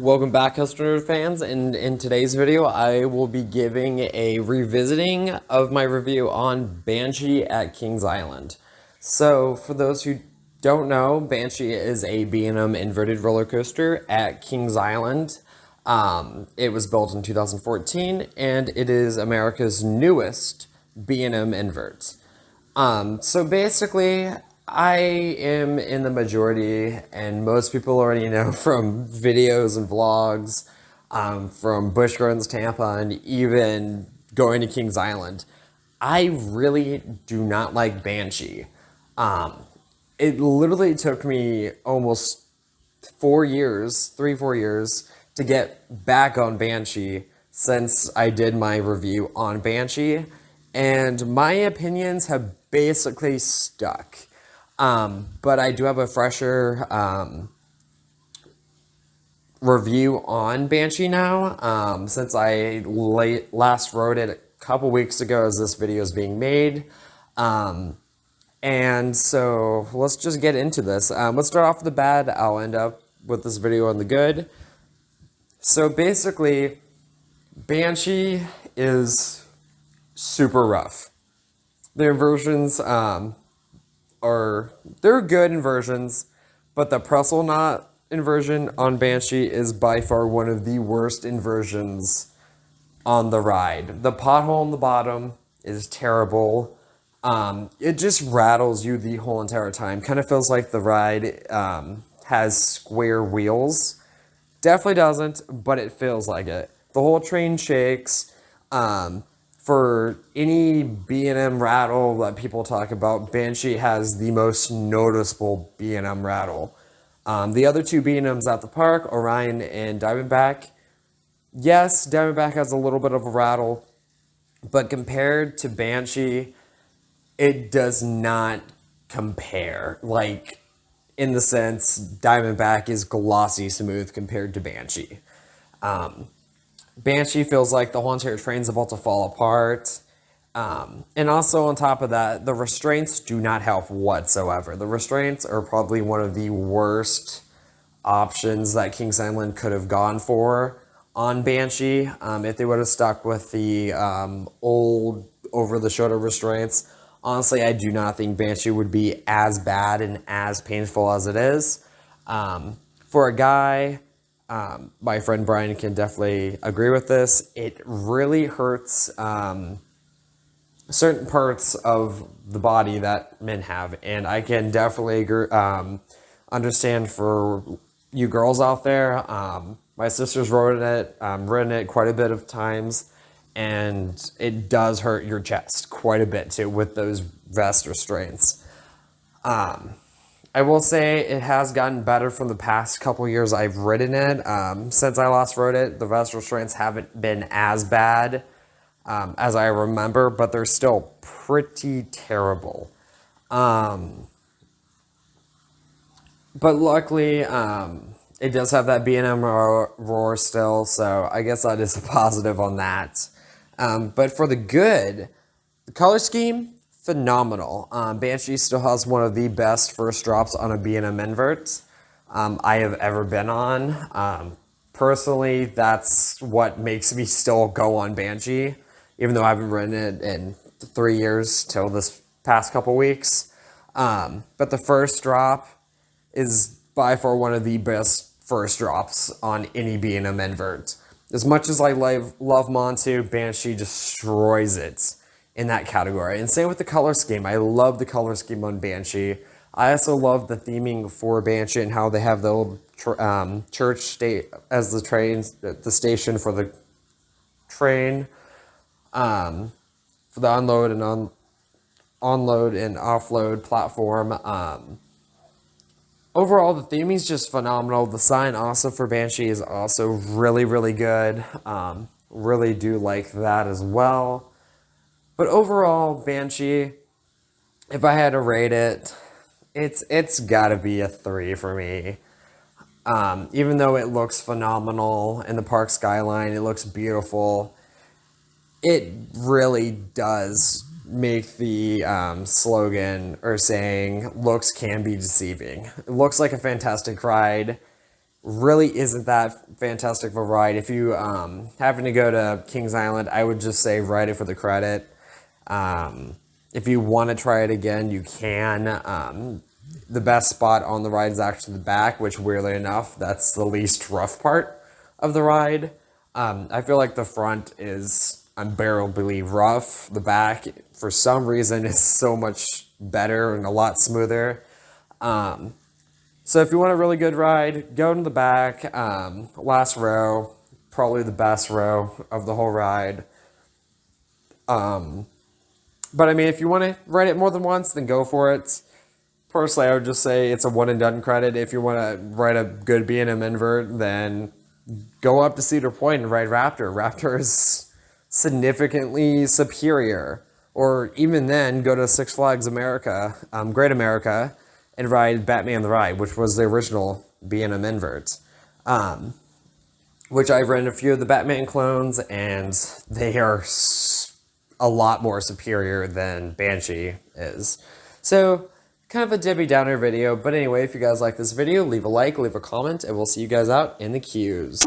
Welcome back, customer fans, and in today's video I will be giving a revisiting of my review on Banshee at Kings Island. So for those who don't know, Banshee is a B&M inverted roller coaster at Kings Island. It was built in 2014 and it is America's newest B&M invert. So basically, I am in the majority, and most people already know from videos and vlogs, from Busch Gardens, Tampa, and even going to Kings Island. I really do not like Banshee. It literally took me almost 4 years to get back on Banshee since I did my review on Banshee, and my opinions have basically stuck. But I do have a fresher review on Banshee now, since I last wrote it a couple weeks ago as this video is being made. And so let's just get into this. Let's start off with the bad. I'll end up with this video on the good. So basically, Banshee is super rough. The inversions they're good inversions, but the pretzel knot inversion on Banshee is by far one of the worst inversions on the ride. The pothole on the bottom is terrible. It just rattles you the whole entire time. Kind of feels like the ride has square wheels. Definitely doesn't, but it feels like it. The whole train shakes. For any B&M rattle that people talk about, Banshee has the most noticeable B&M rattle. The other two B&Ms at the park, Orion and Diamondback, yes, Diamondback has a little bit of a rattle, but compared to Banshee, it does not compare. Like, in the sense, Diamondback is glossy smooth compared to Banshee. Banshee feels like the whole entire train's about to fall apart. And also on top of that, the restraints do not help whatsoever. The restraints are probably one of the worst options that Kings Island could have gone for on Banshee. If they would have stuck with the old over-the-shoulder restraints, honestly, I do not think Banshee would be as bad and as painful as it is. For a guy... my friend Brian can definitely agree with this. It really hurts certain parts of the body that men have, and I can definitely agree, understand for you girls out there. My sister's ridden it quite a bit of times, and it does hurt your chest quite a bit too with those vest restraints. I will say it has gotten better from the past couple years I've ridden it. Since I last rode it, the vest restraints haven't been as bad as I remember, but they're still pretty terrible. But luckily, it does have that B&M roar still, so I guess that is a positive on that. But for the good, the color scheme, phenomenal. Banshee still has one of the best first drops on a B&M invert I have ever been on. Personally, that's what makes me still go on Banshee, even though I haven't ridden it in 3 years till this past couple weeks. But the first drop is by far one of the best first drops on any B&M invert. As much as I love Montu, Banshee destroys it in that category. And same with the color scheme. I love the color scheme on Banshee. I also love the theming for Banshee and how they have the old church state as the station for the train, for the onload and offload platform. Overall, the theming is just phenomenal. The sign also for Banshee is also really, really good. Really do like that as well. But overall, Banshee, if I had to rate it, it's gotta be a 3 for me. Even though it looks phenomenal in the park skyline, it looks beautiful, it really does make the slogan or saying, looks can be deceiving. It looks like a fantastic ride. really isn't that fantastic of a ride. If you happen to go to Kings Island, I would just say ride it for the credit. If you want to try it again, you can. The best spot on the ride is actually the back, which weirdly enough, that's the least rough part of the ride. I feel like the front is unbearably rough. The back, for some reason, is so much better and a lot smoother. So if you want a really good ride, go to the back, last row, probably the best row of the whole ride. But I mean, if you want to ride it more than once, then go for it. Personally, I would just say it's a one and done credit. If you want to ride a good B&M invert, then go up to Cedar Point and ride Raptor. Raptor is significantly superior. Or even then, go to Six Flags America, Great America, and ride Batman the Ride, which was the original B&M invert. Which I've ridden a few of the Batman clones, and they are a lot more superior than Banshee is. So, kind of a Debbie Downer video, but anyway, if you guys like this video, leave a like, leave a comment, and we'll see you guys out in the queues.